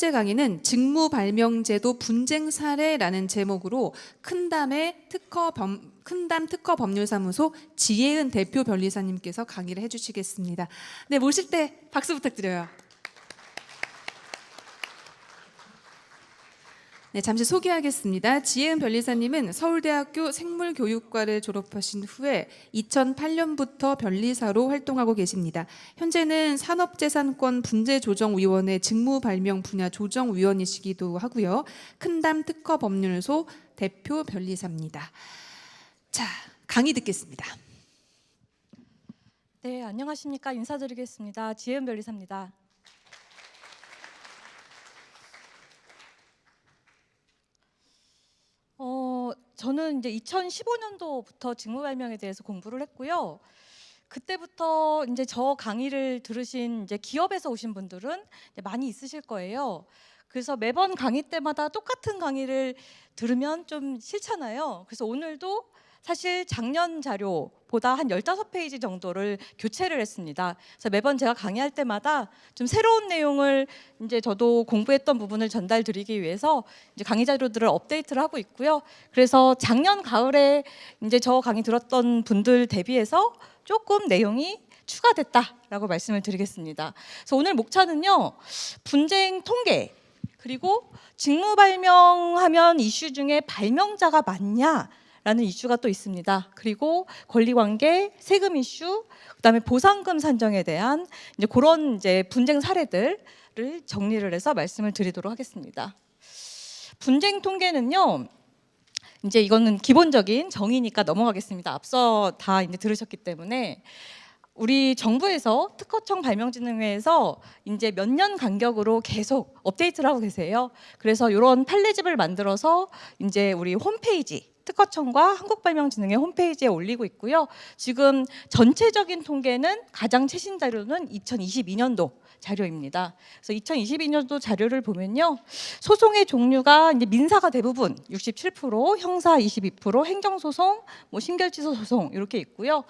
번째 강의는 직무발명제도 분쟁 사례라는 제목으로 큰담 특허 법률사무소 지혜은 대표 변리사님께서 강의를 해주시겠습니다. 네, 모실 때 박수 부탁드려요. 네, 잠시 소개하겠습니다. 지혜은 변리사님은 서울대학교 생물교육과를 졸업하신 후에 2008년부터 변리사로 활동하고 계십니다. 현재는 산업재산권 분재조정위원회 직무발명 분야 조정위원이시기도 하고요. 큰담 특허법률소 대표 변리사입니다. 자, 강의 듣겠습니다. 네, 안녕하십니까. 인사드리겠습니다. 지혜은 변리사입니다. 저는 이제 2015년도부터 직무발명에 대해서 공부를 했고요. 그때부터 이제 저 강의를 들으신 이제 기업에서 오신 분들은 이제 많이 있으실 거예요. 그래서 매번 강의 때마다 똑같은 강의를 들으면 좀 싫잖아요. 그래서 오늘도 사실 작년 자료보다 한 15페이지 정도를 교체를 했습니다. 그래서 매번 제가 강의할 때마다 좀 새로운 내용을 이제 저도 공부했던 부분을 전달드리기 위해서 이제 강의 자료들을 업데이트를 하고 있고요. 그래서 작년 가을에 이제 저 강의 들었던 분들 대비해서 조금 내용이 추가됐다라고 말씀을 드리겠습니다. 그래서 오늘 목차는요, 분쟁 통계 그리고 직무 발명하면 이슈 중에 발명자가 많냐? 라는 이슈가 또 있습니다. 그리고 권리관계, 세금 이슈, 그다음에 보상금 산정에 대한 이제 그런 이제 분쟁 사례들을 정리를 해서 말씀을 드리도록 하겠습니다. 분쟁 통계는요, 이제 이거는 기본적인 정의니까 넘어가겠습니다. 앞서 다 이제 들으셨기 때문에 우리 정부에서 특허청 발명진흥회에서 이제 몇 년 간격으로 계속 업데이트를 하고 계세요. 그래서 이런 판례집을 만들어서 이제 우리 홈페이지 특허청과 한국발명진흥회 홈페이지에 올리고 있고요. 지금 전체적인 통계는 가장 최신 자료는 2022년도 자료입니다. 그래서 2022년도 자료를 보면요, 소송의 종류가 이제 민사가 대부분 67%, 형사 22%, 행정소송, 뭐 심결치소 소송 이렇게 있고요.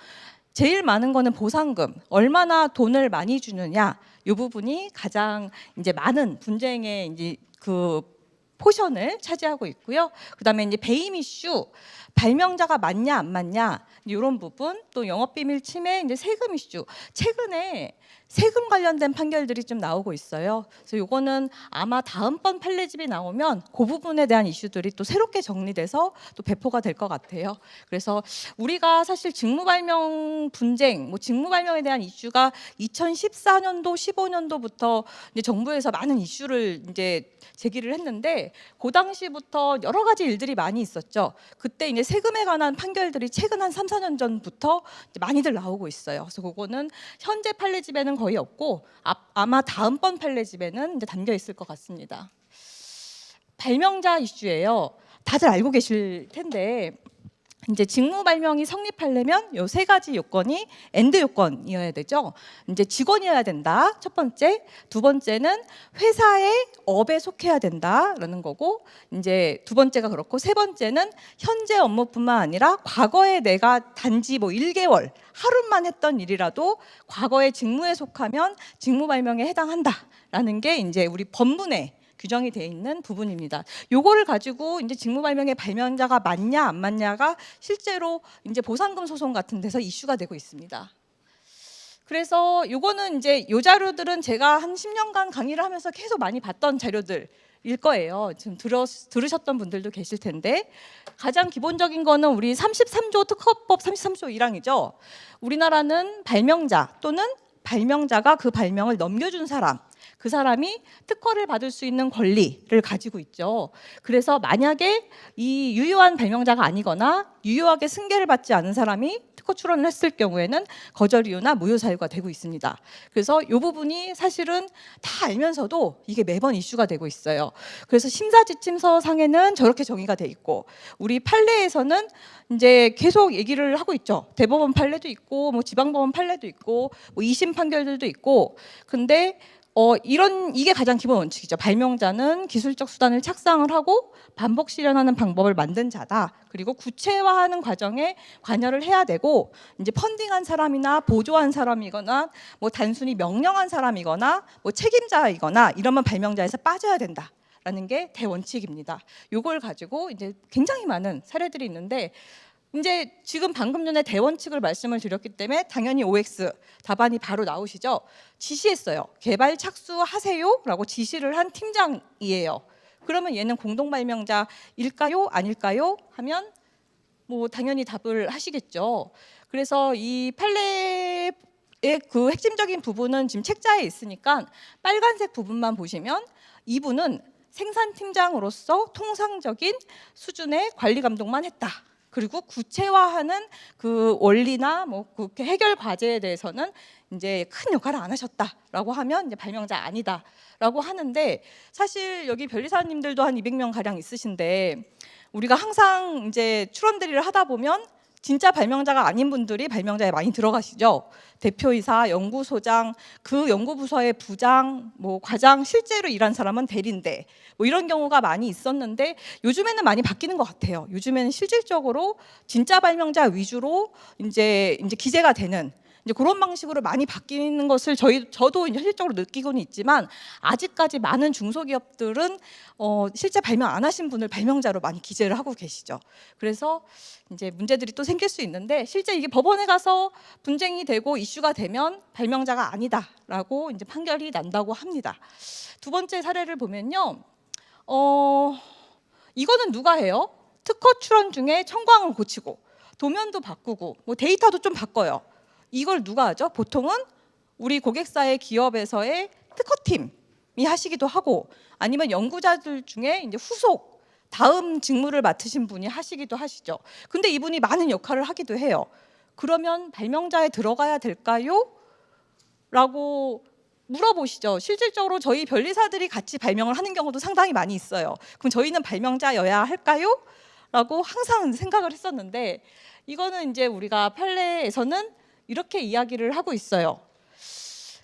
제일 많은 거는 보상금, 얼마나 돈을 많이 주느냐, 이 부분이 가장 이제 많은 분쟁의 이제 그 포션을 차지하고 있고요. 그다음에 이제 배임 이슈, 발명자가 맞냐 안 맞냐 이런 부분, 또 영업비밀 침해, 이제 세금 이슈. 최근에 세금 관련된 판결들이 좀 나오고 있어요. 그래서 이거는 아마 다음번 판례집이 나오면 그 부분에 대한 이슈들이 또 새롭게 정리돼서 또 배포가 될 것 같아요. 그래서 우리가 사실 직무발명 분쟁, 뭐 직무발명에 대한 이슈가 2014년도, 15년도부터 이제 정부에서 많은 이슈를 이제 제기를 했는데 그 당시부터 여러 가지 일들이 많이 있었죠. 그때 이제 세금에 관한 판결들이 최근 한 3, 4년 전부터 많이들 나오고 있어요. 그래서 그거는 현재 판례집에는 거의 없고 아마 다음번 판례집에는 이제 담겨 있을 것 같습니다. 발명자 이슈예요. 다들 알고 계실 텐데 이제 직무 발명이 성립하려면 요 세 가지 요건이 엔드 요건이어야 되죠. 이제 직원이어야 된다. 첫 번째, 두 번째는 회사의 업에 속해야 된다라는 거고, 이제 두 번째가 그렇고, 세 번째는 현재 업무뿐만 아니라 과거에 내가 단지 뭐 1개월, 하루만 했던 일이라도 과거의 직무에 속하면 직무 발명에 해당한다라는 게 이제 우리 법문에 규정이 되어 있는 부분입니다. 요거를 가지고 이제 직무발명의 발명자가 맞냐 안 맞냐가 실제로 이제 보상금 소송 같은 데서 이슈가 되고 있습니다. 그래서 요거는 이제 요 자료들은 제가 한 10년간 강의를 하면서 계속 많이 봤던 자료들일 거예요. 지금 들으셨던 분들도 계실 텐데, 가장 기본적인 거는 우리 33조 특허법 33조 1항이죠. 우리나라는 발명자 또는 발명자가 그 발명을 넘겨준 사람, 그 사람이 특허를 받을 수 있는 권리를 가지고 있죠. 그래서 만약에 이 유효한 발명자가 아니거나 유효하게 승계를 받지 않은 사람이 특허 출원을 했을 경우에는 거절 이유나 무효 사유가 되고 있습니다. 그래서 이 부분이 사실은 다 알면서도 이게 매번 이슈가 되고 있어요. 그래서 심사지침서 상에는 저렇게 정의가 돼 있고, 우리 판례에서는 이제 계속 얘기를 하고 있죠. 대법원 판례도 있고, 뭐 지방법원 판례도 있고, 뭐 2심 판결들도 있고. 근데 이게 가장 기본 원칙이죠. 발명자는 기술적 수단을 착상을 하고 반복 실현하는 방법을 만든 자다. 그리고 구체화하는 과정에 관여를 해야 되고, 이제 펀딩한 사람이나 보조한 사람이거나 뭐 단순히 명령한 사람이거나 뭐 책임자이거나 이러면 발명자에서 빠져야 된다라는 게 대원칙입니다. 요걸 가지고 이제 굉장히 많은 사례들이 있는데, 이제 지금 방금 전에 대원칙을 말씀을 드렸기 때문에 당연히 OX 답안이 바로 나오시죠. 지시했어요. 개발 착수하세요라고 지시를 한 팀장이에요. 그러면 얘는 공동 발명자일까요? 아닐까요? 하면 뭐 당연히 답을 하시겠죠. 그래서 이 판례의 그 핵심적인 부분은 지금 책자에 있으니까 빨간색 부분만 보시면 이분은 생산팀장으로서 통상적인 수준의 관리 감독만 했다. 그리고 구체화하는 그 원리나 뭐 그 해결 과제에 대해서는 이제 큰 역할을 안 하셨다라고 하면 이제 발명자 아니다라고 하는데, 사실 여기 변리사님들도 한 200명 가량 있으신데 우리가 항상 이제 출원대리를 하다 보면 진짜 발명자가 아닌 분들이 발명자에 많이 들어가시죠. 대표이사, 연구소장, 그 연구부서의 부장, 뭐 과장, 실제로 일한 사람은 대리인데 뭐 이런 경우가 많이 있었는데 요즘에는 많이 바뀌는 것 같아요. 요즘에는 실질적으로 진짜 발명자 위주로 이제 기재가 되는 이제 그런 방식으로 많이 바뀌는 것을 저도 이제 현실적으로 느끼고는 있지만, 아직까지 많은 중소기업들은 실제 발명 안 하신 분을 발명자로 많이 기재를 하고 계시죠. 그래서 이제 문제들이 또 생길 수 있는데, 실제 이게 법원에 가서 분쟁이 되고 이슈가 되면 발명자가 아니다라고 이제 판결이 난다고 합니다. 두 번째 사례를 보면요, 이거는 누가 해요? 특허 출원 중에 청광을 고치고 도면도 바꾸고 뭐 데이터도 좀 바꿔요. 이걸 누가 하죠? 보통은 우리 고객사의 기업에서의 특허팀이 하시기도 하고, 아니면 연구자들 중에 이제 후속 다음 직무를 맡으신 분이 하시기도 하시죠. 근데 이분이 많은 역할을 하기도 해요. 그러면 발명자에 들어가야 될까요? 라고 물어보시죠. 실질적으로 저희 변리사들이 같이 발명을 하는 경우도 상당히 많이 있어요. 그럼 저희는 발명자여야 할까요? 라고 항상 생각을 했었는데, 이거는 이제 우리가 판례에서는 이렇게 이야기를 하고 있어요.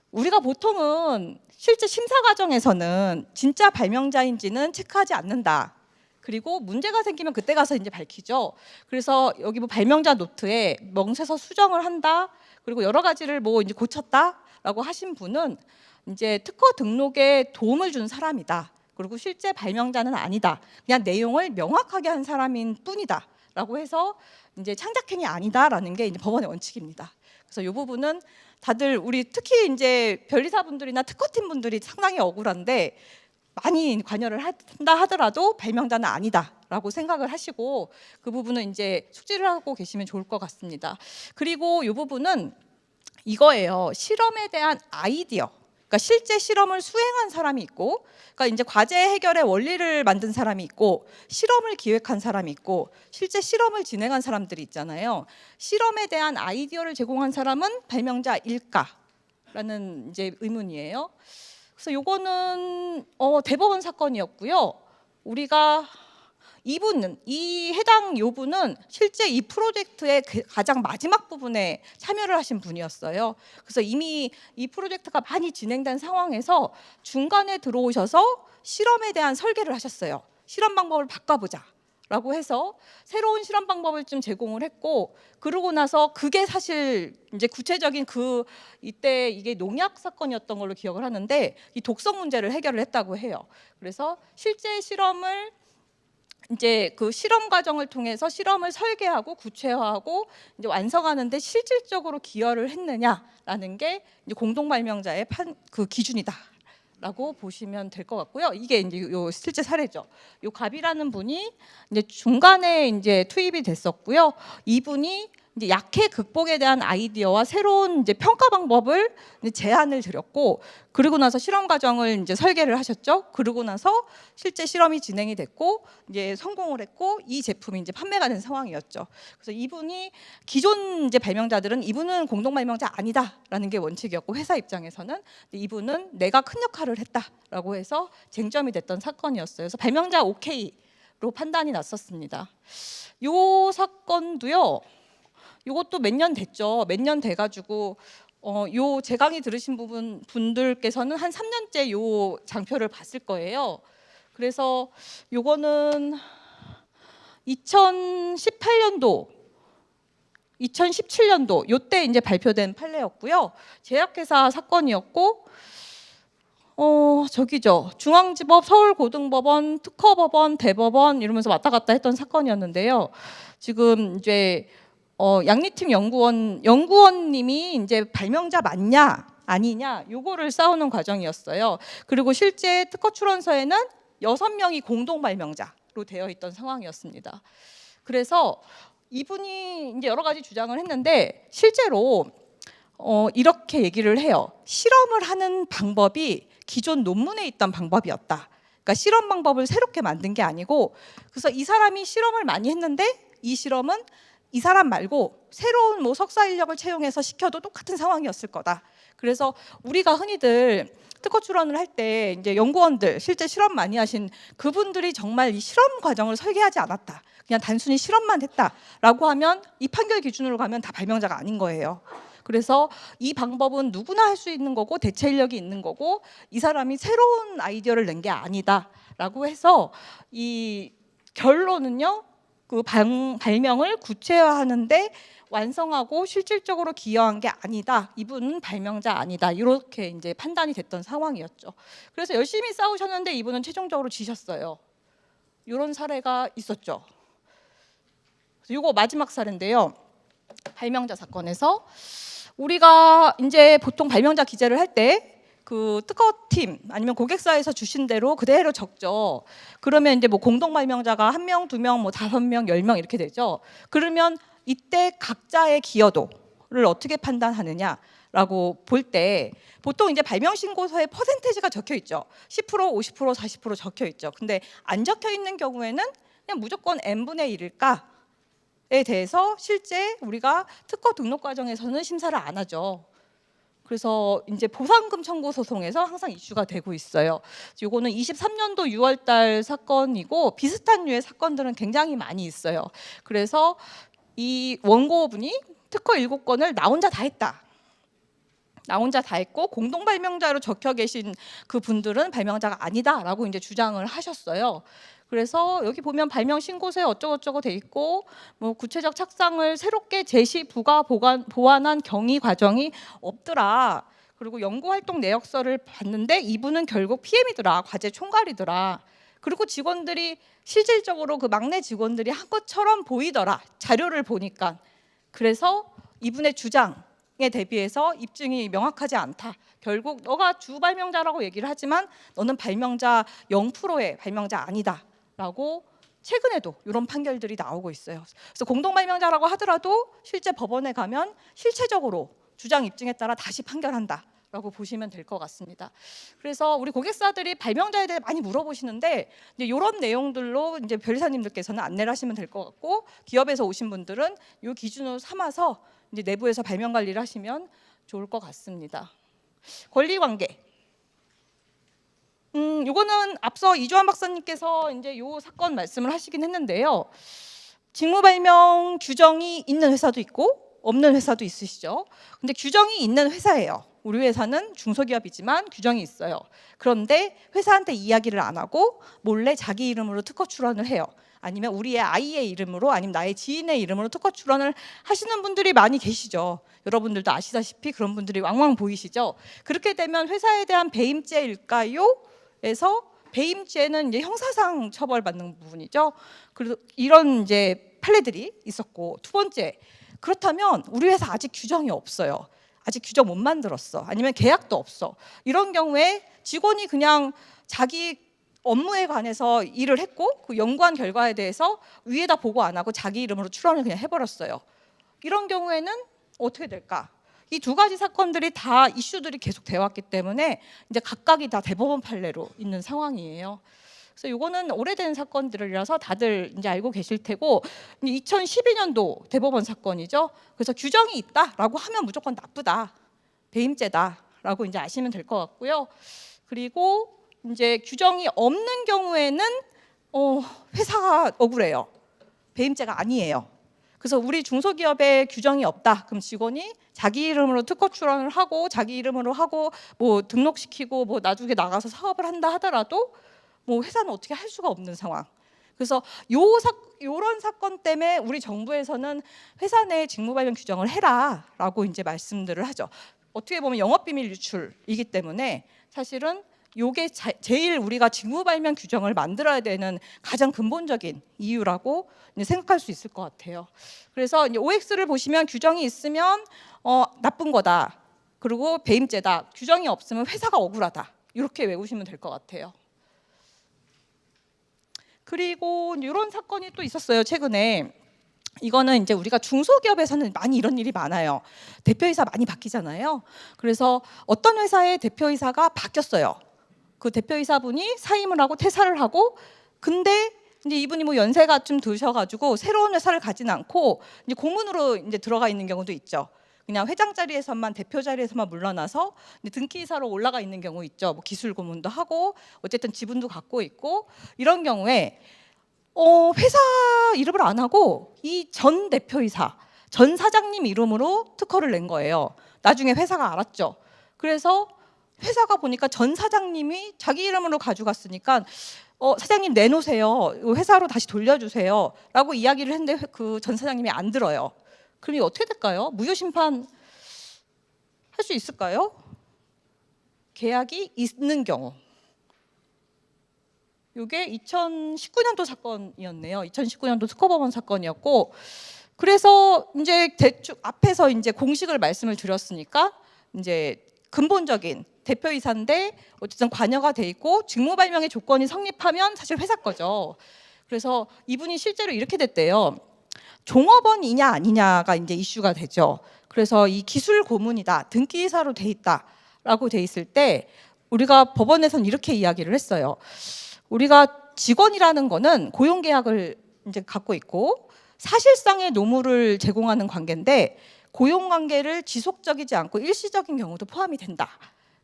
우리가 보통은 실제 심사 과정에서는 진짜 발명자인지는 체크하지 않는다. 그리고 문제가 생기면 그때 가서 이제 밝히죠. 그래서 여기 뭐 발명자 노트에 명세서 수정을 한다. 그리고 여러 가지를 뭐 이제 고쳤다라고 하신 분은 이제 특허 등록에 도움을 준 사람이다. 그리고 실제 발명자는 아니다. 그냥 내용을 명확하게 한 사람인 뿐이다라고 해서 이제 창작행위 아니다라는 게 이제 법원의 원칙입니다. 그래서 이 부분은 다들 우리 특히 이제 변리사분들이나 특허팀 분들이 상당히 억울한데, 많이 관여를 한다 하더라도 발명자는 아니다라고 생각을 하시고 그 부분은 이제 숙지를 하고 계시면 좋을 것 같습니다. 그리고 이 부분은 이거예요. 실험에 대한 아이디어. 그러니까 실제 실험을 수행한 사람이 있고, 그러니까 이제 과제 해결의 원리를 만든 사람이 있고, 실험을 기획한 사람이 있고, 실제 실험을 진행한 사람들이 있잖아요. 실험에 대한 아이디어를 제공한 사람은 발명자일까라는 이제 의문이에요. 그래서 요거는 대법원 사건이었고요. 우리가 이 해당 요분은 실제 이 프로젝트의 가장 마지막 부분에 참여를 하신 분이었어요. 그래서 이미 이 프로젝트가 많이 진행된 상황에서 중간에 들어오셔서 실험에 대한 설계를 하셨어요. 실험 방법을 바꿔보자 라고 해서 새로운 실험 방법을 좀 제공을 했고, 그러고 나서 그게 사실 이제 구체적인 이때 이게 농약 사건이었던 걸로 기억을 하는데, 이 독성 문제를 해결을 했다고 해요. 그래서 실제 실험을 이제 그 실험 과정을 통해서 실험을 설계하고 구체화하고 이제 완성하는데 실질적으로 기여를 했느냐라는 게 이제 공동 발명자의 그 기준이다라고 보시면 될 것 같고요. 이게 이제 요 실제 사례죠. 요 갑이라는 분이 이제 중간에 이제 투입이 됐었고요. 이분이 이제 약해 극복에 대한 아이디어와 새로운 이제 평가 방법을 이제 제안을 드렸고, 그리고 나서 실험 과정을 이제 설계를 하셨죠. 그러고 나서 실제 실험이 진행이 됐고 이제 성공을 했고 이 제품이 이제 판매가 된 상황이었죠. 그래서 이분이 기존 이제 발명자들은 이분은 공동 발명자 아니다라는 게 원칙이었고, 회사 입장에서는 이분은 내가 큰 역할을 했다라고 해서 쟁점이 됐던 사건이었어요. 그래서 발명자 오케이로 판단이 났었습니다. 요 사건도요. 이것도 몇 년 됐죠. 몇 년 돼가지고 요 제 강의 들으신 분들께서는 한 3년째 요 장표를 봤을 거예요. 그래서 요거는 2018년도 2017년도 요때 이제 발표된 판례였고요. 제약회사 사건이었고 저기죠. 중앙지법, 서울고등법원, 특허법원, 대법원 이러면서 왔다 갔다 했던 사건이었는데요. 지금 이제 양리팀 연구원님이 이제 발명자 맞냐 아니냐 요거를 싸우는 과정이었어요. 그리고 실제 특허 출원서에는 6명이 공동 발명자로 되어 있던 상황이었습니다. 그래서 이분이 이제 여러 가지 주장을 했는데 실제로 이렇게 얘기를 해요. 실험을 하는 방법이 기존 논문에 있던 방법이었다. 그러니까 실험 방법을 새롭게 만든 게 아니고, 그래서 이 사람이 실험을 많이 했는데 이 실험은 이 사람 말고 새로운 뭐 석사 인력을 채용해서 시켜도 똑같은 상황이었을 거다. 그래서 우리가 흔히들 특허 출원을 할 때 이제 연구원들 실제 실험 많이 하신 그분들이 정말 이 실험 과정을 설계하지 않았다. 그냥 단순히 실험만 했다라고 하면 이 판결 기준으로 가면 다 발명자가 아닌 거예요. 그래서 이 방법은 누구나 할 수 있는 거고 대체 인력이 있는 거고 이 사람이 새로운 아이디어를 낸 게 아니다라고 해서 이 결론은요. 그 발명을 구체화하는데 완성하고 실질적으로 기여한 게 아니다. 이분은 발명자 아니다. 이렇게 이제 판단이 됐던 상황이었죠. 그래서 열심히 싸우셨는데 이분은 최종적으로 지셨어요. 이런 사례가 있었죠. 이거 마지막 사례인데요. 발명자 사건에서 우리가 이제 보통 발명자 기재를 할 때 그 특허팀 아니면 고객사에서 주신 대로 그대로 적죠. 그러면 이제 뭐 공동 발명자가 1명, 2명, 뭐 5명, 10명 이렇게 되죠. 그러면 이때 각자의 기여도를 어떻게 판단하느냐라고 볼 때 보통 이제 발명 신고서에 퍼센테이지가 적혀 있죠. 10%, 50%, 40% 적혀 있죠. 근데 안 적혀 있는 경우에는 그냥 무조건 n분의 1일까? 에 대해서 실제 우리가 특허 등록 과정에서는 심사를 안 하죠. 그래서 이제 보상금 청구 소송에서 항상 이슈가 되고 있어요. 이거는 23년도 6월달 사건이고 비슷한 류의 사건들은 굉장히 많이 있어요. 그래서 이 원고분이 특허 7건을 나 혼자 다 했다. 나 혼자 다 했고 공동 발명자로 적혀 계신 그 분들은 발명자가 아니다라고 이제 주장을 하셨어요. 그래서 여기 보면 발명 신고서에 어쩌고저쩌고 돼 있고 뭐 구체적 착상을 새롭게 제시, 부가, 보완한 경위 과정이 없더라. 그리고 연구 활동 내역서를 봤는데 이분은 결국 PM이더라. 과제 총괄이더라. 그리고 직원들이 실질적으로 그 막내 직원들이 한 것처럼 보이더라. 자료를 보니까. 그래서 이분의 주장에 대비해서 입증이 명확하지 않다. 결국 너가 주 발명자라고 얘기를 하지만 너는 발명자 0%의 발명자 아니다. 라고 최근에도 이런 판결들이 나오고 있어요. 그래서 공동 발명자라고 하더라도 실제 법원에 가면 실체적으로 주장 입증에 따라 다시 판결한다라고 보시면 될 것 같습니다. 그래서 우리 고객사들이 발명자에 대해 많이 물어보시는데 이제 이런 내용들로 이제 변리사님들께서는 안내를 하시면 될 것 같고 기업에서 오신 분들은 이 기준으로 삼아서 이제 내부에서 발명 관리를 하시면 좋을 것 같습니다. 권리관계. 이거는 앞서 이주환 박사님께서 이제 요 사건 말씀을 하시긴 했는데요. 직무 발명 규정이 있는 회사도 있고 없는 회사도 있으시죠. 근데 규정이 있는 회사예요. 우리 회사는 중소기업이지만 규정이 있어요. 그런데 회사한테 이야기를 안 하고 몰래 자기 이름으로 특허 출원을 해요. 아니면 우리의 아이의 이름으로 아니면 나의 지인의 이름으로 특허 출원을 하시는 분들이 많이 계시죠. 여러분들도 아시다시피 그런 분들이 왕왕 보이시죠. 그렇게 되면 회사에 대한 배임죄일까요? 에서 배임죄는 이제 형사상 처벌받는 부분이죠. 그래서 이런 이제 판례들이 있었고 두 번째 그렇다면 우리 회사 아직 규정이 없어요. 아직 규정 못 만들었어. 아니면 계약도 없어. 이런 경우에 직원이 그냥 자기 업무에 관해서 일을 했고 그 연구한 결과에 대해서 위에다 보고 안 하고 자기 이름으로 출원을 그냥 해버렸어요. 이런 경우에는 어떻게 될까? 이 두 가지 사건들이 다 이슈들이 계속 되어 왔기 때문에 이제 각각이 다 대법원 판례로 있는 상황이에요. 그래서 이거는 오래된 사건들이라서 다들 이제 알고 계실 테고 2012년도 대법원 사건이죠. 그래서 규정이 있다라고 하면 무조건 나쁘다, 배임죄다라고 이제 아시면 될 것 같고요. 그리고 이제 규정이 없는 경우에는 회사가 억울해요. 배임죄가 아니에요. 그래서 우리 중소기업에 규정이 없다. 그럼 직원이 자기 이름으로 특허 출원을 하고 자기 이름으로 하고 뭐 등록시키고 뭐 나중에 나가서 사업을 한다 하더라도 뭐 회사는 어떻게 할 수가 없는 상황. 그래서 요런 사건 때문에 우리 정부에서는 회사 내 직무발명 규정을 해라라고 이제 말씀들을 하죠. 어떻게 보면 영업비밀 유출이기 때문에 사실은 요게 제일 우리가 직무발명 규정을 만들어야 되는 가장 근본적인 이유라고 이제 생각할 수 있을 것 같아요. 그래서 이제 OX를 보시면 규정이 있으면 나쁜 거다. 그리고 배임죄다. 규정이 없으면 회사가 억울하다. 이렇게 외우시면 될 것 같아요. 그리고 이런 사건이 또 있었어요. 최근에. 이거는 이제 우리가 중소기업에서는 많이 이런 일이 많아요. 대표이사 많이 바뀌잖아요. 그래서 어떤 회사의 대표이사가 바뀌었어요. 그 대표이사분이 사임을 하고 퇴사를 하고, 근데 이제 이분이 뭐 연세가 좀 드셔가지고 새로운 회사를 가진 않고 이제 고문으로 이제 들어가 있는 경우도 있죠. 그냥 회장 자리에서만, 대표 자리에서만 물러나서 등기이사로 올라가 있는 경우 있죠. 뭐 기술 고문도 하고 어쨌든 지분도 갖고 있고, 이런 경우에 회사 이름을 안 하고 이 전 대표이사, 전 사장님 이름으로 특허를 낸 거예요. 나중에 회사가 알았죠. 그래서 회사가 보니까 전 사장님이 자기 이름으로 가져갔으니까 사장님 내놓으세요. 회사로 다시 돌려주세요. 라고 이야기를 했는데 그 전 사장님이 안 들어요. 그럼 어떻게 될까요? 무효심판 할 수 있을까요? 계약이 있는 경우. 이게 2019년도 사건이었네요. 2019년도 특허법원 사건이었고, 그래서 이제 대충 앞에서 이제 공식을 말씀을 드렸으니까 이제 근본적인 대표이사인데 어쨌든 관여가 돼 있고 직무발명의 조건이 성립하면 사실 회사 거죠. 그래서 이분이 실제로 이렇게 됐대요. 종업원이냐 아니냐가 이제 이슈가 되죠. 그래서 이 기술 고문이다, 등기이사로 돼 있다라고 돼 있을 때 우리가 법원에서는 이렇게 이야기를 했어요. 우리가 직원이라는 거는 고용계약을 이제 갖고 있고 사실상의 노무를 제공하는 관계인데 고용관계를 지속적이지 않고 일시적인 경우도 포함이 된다.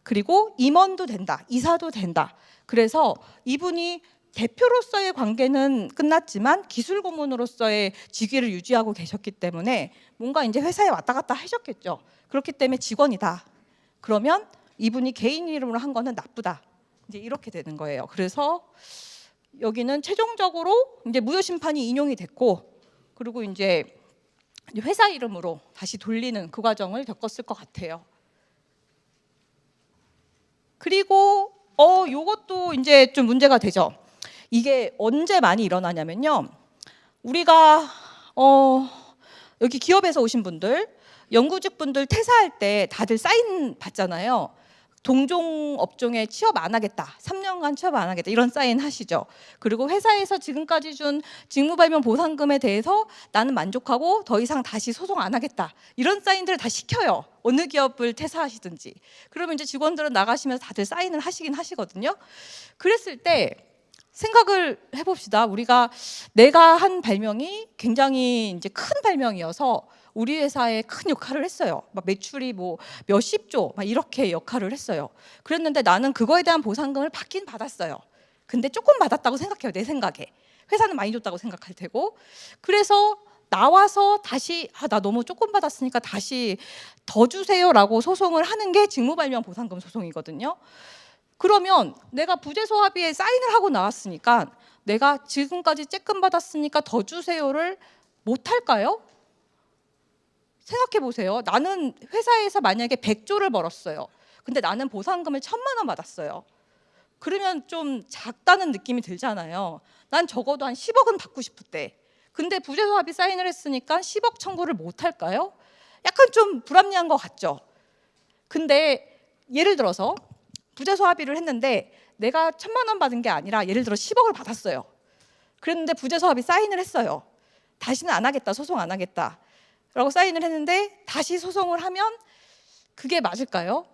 그리고 임원도 된다. 이사도 된다. 그래서 이분이 대표로서의 관계는 끝났지만 기술 고문으로서의 직위를 유지하고 계셨기 때문에 뭔가 이제 회사에 왔다 갔다 하셨겠죠. 그렇기 때문에 직원이다. 그러면 이분이 개인 이름으로 한 거는 나쁘다. 이제 이렇게 되는 거예요. 그래서 여기는 최종적으로 이제 무효 심판이 인용이 됐고, 그리고 이제 회사 이름으로 다시 돌리는 그 과정을 겪었을 것 같아요. 그리고 요것도 이제 좀 문제가 되죠. 이게 언제 많이 일어나냐면요. 우리가 여기 기업에서 오신 분들, 연구직 분들 퇴사할 때 다들 사인 받잖아요. 동종 업종에 취업 안 하겠다, 3년간 취업 안 하겠다, 이런 사인 하시죠. 그리고 회사에서 지금까지 준 직무발명 보상금에 대해서 나는 만족하고 더 이상 다시 소송 안 하겠다, 이런 사인들을 다 시켜요. 어느 기업을 퇴사하시든지. 그러면 이제 직원들은 나가시면서 다들 사인을 하시긴 하시거든요. 그랬을 때 생각을 해봅시다. 내가 한 발명이 굉장히 이제 큰 발명이어서 우리 회사에 큰 역할을 했어요. 막 매출이 뭐 몇십조 막 이렇게 역할을 했어요. 그랬는데 나는 그거에 대한 보상금을 받긴 받았어요. 근데 조금 받았다고 생각해요. 내 생각에. 회사는 많이 줬다고 생각할 테고. 그래서 나와서 다시 나 너무 조금 받았으니까 다시 더 주세요라고 소송을 하는 게 직무발명 보상금 소송이거든요. 그러면 내가 부재소 합의에 사인을 하고 나왔으니까 내가 지금까지 쬐끔 받았으니까 더 주세요를 못 할까요? 생각해 보세요. 나는 회사에서 만약에 100조를 벌었어요. 근데 나는 보상금을 1,000만 원 받았어요. 그러면 좀 작다는 느낌이 들잖아요. 난 적어도 한 10억은 받고 싶을 때. 근데 부재소 합의 사인을 했으니까 10억 청구를 못 할까요? 약간 좀 불합리한 것 같죠. 근데 예를 들어서 부재소 합의를 했는데 내가 1,000만 원 받은 게 아니라 예를 들어 10억을 받았어요. 그랬는데 부재소 합의 사인을 했어요. 다시는 안 하겠다, 소송 안 하겠다 라고 사인을 했는데 다시 소송을 하면 그게 맞을까요?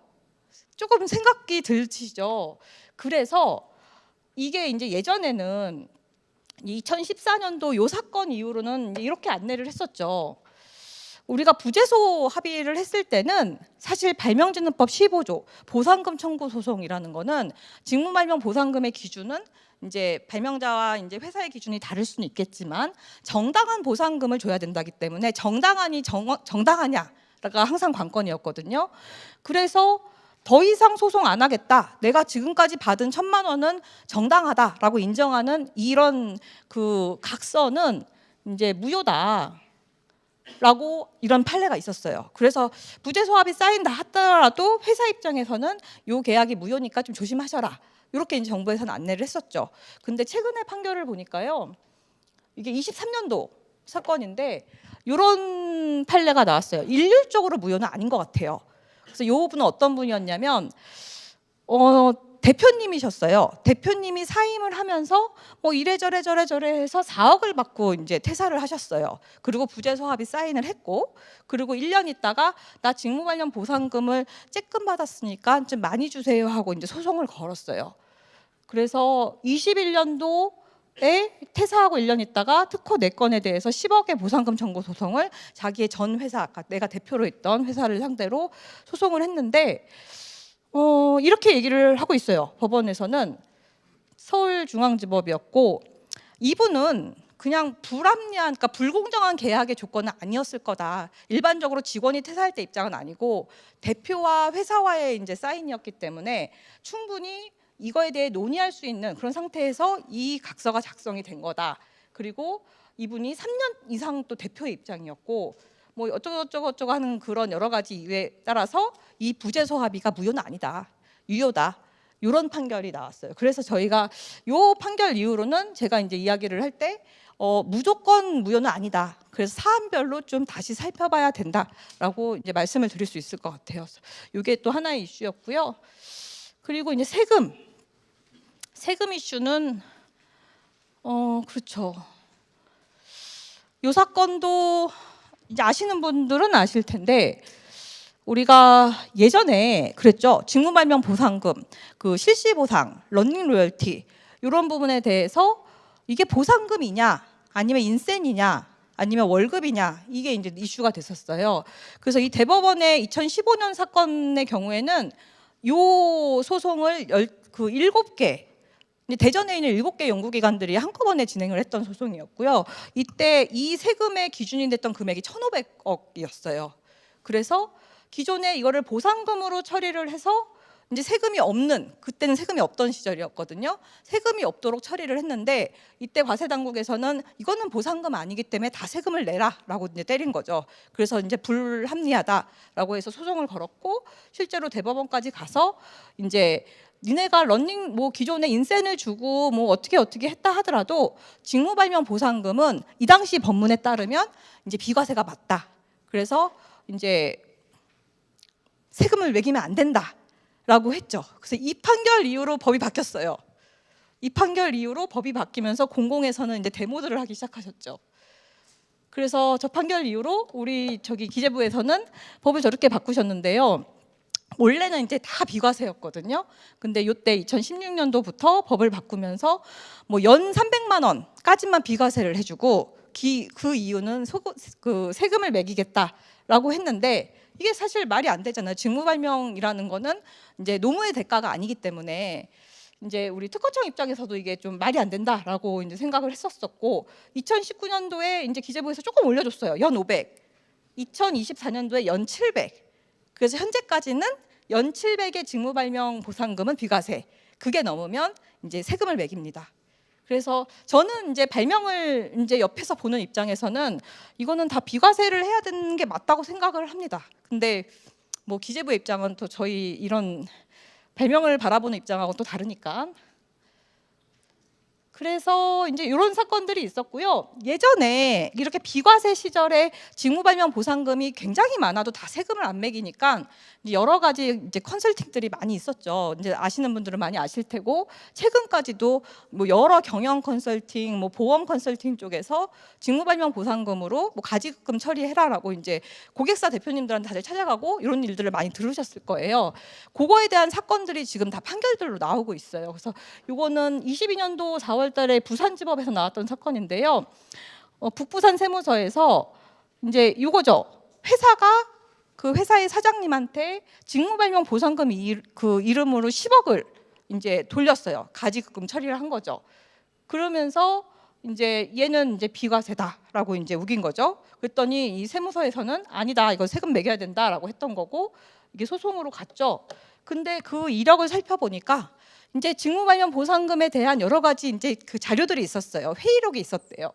조금 생각이 들시죠. 그래서 이게 이제 예전에는 2014년도 요 사건 이후로는 이렇게 안내를 했었죠. 우리가 부재소 합의를 했을 때는 사실 발명진흥법 15조 보상금 청구 소송이라는 거는 직무발명 보상금의 기준은 이제 발명자와 이제 회사의 기준이 다를 수는 있겠지만 정당한 보상금을 줘야 된다기 때문에 정당하냐가 항상 관건이었거든요. 그래서 더 이상 소송 안 하겠다. 내가 지금까지 받은 1,000만 원은 정당하다라고 인정하는 이런 그 각서는 이제 무효다. 라고 이런 판례가 있었어요. 그래서 부재소합이 쌓인다 하더라도 회사 입장에서는 요 계약이 무효니까 좀 조심하셔라. 이렇게 이제 정부에서는 안내를 했었죠. 근데 최근에 판결을 보니까요. 이게 23년도 사건인데 이런 판례가 나왔어요. 일률적으로 무효는 아닌 것 같아요. 그래서 이 분은 어떤 분이었냐면 대표님이셨어요. 대표님이 사임을 하면서 뭐 이래저래 해서 4억을 받고 이제 퇴사를 하셨어요. 그리고 부재소합이 사인을 했고, 그리고 1년 있다가 나 직무 관련 보상금을 쬐끔 받았으니까 좀 많이 주세요 하고 이제 소송을 걸었어요. 그래서 21년도에 퇴사하고 1년 있다가 특허 4건에 대해서 10억의 보상금 청구 소송을 자기의 전 회사, 내가 대표로 있던 회사를 상대로 소송을 했는데 이렇게 얘기를 하고 있어요. 법원에서는 서울중앙지법이었고, 이분은 그냥 불합리한, 그러니까 불공정한 계약의 조건은 아니었을 거다. 일반적으로 직원이 퇴사할 때 입장은 아니고 대표와 회사와의 이제 사인이었기 때문에 충분히 이거에 대해 논의할 수 있는 그런 상태에서 이 각서가 작성이 된 거다. 그리고 이분이 3년 이상 또 대표의 입장이었고, 뭐 어쩌고 하는 그런 여러 가지 이유에 따라서 이 부재소 합의가 무효는 아니다, 유효다, 이런 판결이 나왔어요. 그래서 저희가 요 판결 이후로는 제가 이제 이야기를 할 때 무조건 무효는 아니다. 그래서 사안별로 좀 다시 살펴봐야 된다라고 이제 말씀을 드릴 수 있을 것 같아요. 이게 또 하나의 이슈였고요. 그리고 이제 세금 이슈는 그렇죠. 이 사건도 이제 아시는 분들은 아실 텐데, 우리가 예전에 그랬죠. 직무발명 보상금, 그 실시 보상, 러닝 로열티 이런 부분에 대해서 이게 보상금이냐, 아니면 인센이냐, 아니면 월급이냐, 이게 이제 이슈가 됐었어요. 그래서 이 대법원의 2015년 사건의 경우에는 요 소송을 7개, 대전에 있는 7개 연구기관들이 한꺼번에 진행을 했던 소송이었고요. 이때 이 세금의 기준이 됐던 금액이 1,500억이었어요. 그래서 기존에 이거를 보상금으로 처리를 해서 이제 세금이 없는, 그때는 세금이 없던 시절이었거든요. 세금이 없도록 처리를 했는데, 이때 과세당국에서는 이거는 보상금 아니기 때문에 다 세금을 내라라고 이제 때린 거죠. 그래서 이제 불합리하다라고 해서 소송을 걸었고, 실제로 대법원까지 가서 이제 니네가 러닝 뭐 기존에 인센을 주고 뭐 어떻게 했다 하더라도 직무발명 보상금은 이 당시 법문에 따르면 이제 비과세가 맞다. 그래서 이제 세금을 매기면 안 된다라고 했죠. 그래서 이 판결 이후로 법이 바뀌었어요. 이 판결 이후로 법이 바뀌면서 공공에서는 이제 데모들을 하기 시작하셨죠. 그래서 저 판결 이후로 우리 기재부에서는 법을 저렇게 바꾸셨는데요. 원래는 이제 다 비과세였거든요. 근데 이때 2016년도부터 법을 바꾸면서 뭐 연 300만 원까지만 비과세를 해주고, 그 이유는 그 세금을 매기겠다라고 했는데, 이게 사실 말이 안 되잖아요. 직무발명이라는 거는 이제 노무의 대가가 아니기 때문에 이제 우리 특허청 입장에서도 이게 좀 말이 안 된다라고 이제 생각을 했었었고, 2019년도에 이제 기재부에서 조금 올려줬어요. 연 500. 2024년도에 연 700. 그래서 현재까지는 연 700의 직무발명 보상금은 비과세. 그게 넘으면 이제 세금을 매깁니다. 그래서 저는 이제 발명을 이제 옆에서 보는 입장에서는 이거는 다 비과세를 해야 되는 게 맞다고 생각을 합니다. 근데 뭐 기재부 입장은 또 저희 이런 발명을 바라보는 입장하고 또 다르니까. 그래서 이제 이런 사건들이 있었고요. 예전에 이렇게 비과세 시절에 직무발명 보상금이 굉장히 많아도 다 세금을 안 매기니까 여러 가지 이제 컨설팅들이 많이 있었죠. 이제 아시는 분들은 많이 아실 테고, 최근까지도 뭐 여러 경영 컨설팅, 뭐 보험 컨설팅 쪽에서 직무발명 보상금으로 뭐 가지금 처리해라라고 이제 고객사 대표님들한테 다들 찾아가고 이런 일들을 많이 들으셨을 거예요. 그거에 대한 사건들이 지금 다 판결들로 나오고 있어요. 그래서 이거는 22년도 4월달에 부산지법에서 나왔던 사건인데요. 북부산 세무서에서 이제 이거죠. 회사가 그 회사의 사장님한테 직무발명 보상금 그 이름으로 10억을 이제 돌렸어요. 가지급금 처리를 한 거죠. 그러면서 이제 얘는 이제 비과세다라고 이제 우긴 거죠. 그랬더니 이 세무서에서는 아니다, 이거 세금 매겨야 된다라고 했던 거고, 이게 소송으로 갔죠. 근데 그 이력을 살펴보니까 이제 직무발면 보상금에 대한 여러 가지 이제 그 자료들이 있었어요. 회의록이 있었대요.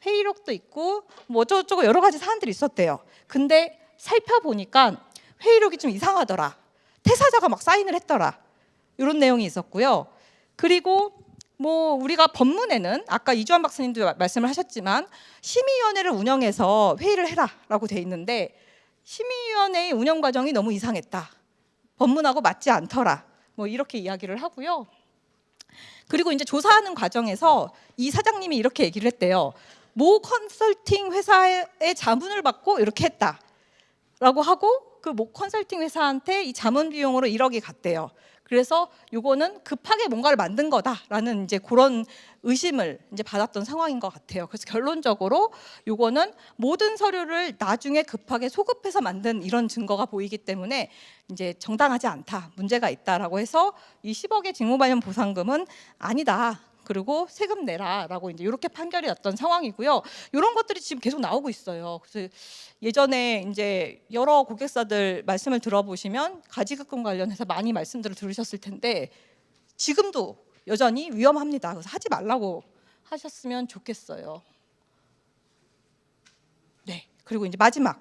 회의록도 있고 뭐 어쩌고저쩌고 여러 가지 사안들이 있었대요. 근데 살펴보니까 회의록이 좀 이상하더라. 퇴사자가 막 사인을 했더라. 이런 내용이 있었고요. 그리고 뭐 우리가 법문에는 아까 이주환 박사님도 말씀을 하셨지만 심의위원회를 운영해서 회의를 해라라고 돼 있는데 심의위원회의 운영 과정이 너무 이상했다. 법문하고 맞지 않더라. 뭐 이렇게 이야기를 하고요. 그리고 이제 조사하는 과정에서 이 사장님이 이렇게 얘기를 했대요. 모 컨설팅 회사의 자문을 받고 이렇게 했다라고 하고 그 모 컨설팅 회사한테 이 자문 비용으로 1억이 갔대요. 그래서 요거는 급하게 뭔가를 만든 거다라는 이제 그런 의심을 이제 받았던 상황인 것 같아요. 그래서 결론적으로 요거는 모든 서류를 나중에 급하게 소급해서 만든 이런 증거가 보이기 때문에 이제 정당하지 않다, 문제가 있다라고 해서 이 10억의 직무발면 보상금은 아니다. 그리고 세금 내라라고 이제 이렇게 판결이 났던 상황이고요. 이런 것들이 지금 계속 나오고 있어요. 그래서 예전에 이제 여러 고객사들 말씀을 들어보시면 가지급금 관련해서 많이 말씀들을 들으셨을 텐데 지금도 여전히 위험합니다. 그래서 하지 말라고 하셨으면 좋겠어요. 네. 그리고 이제 마지막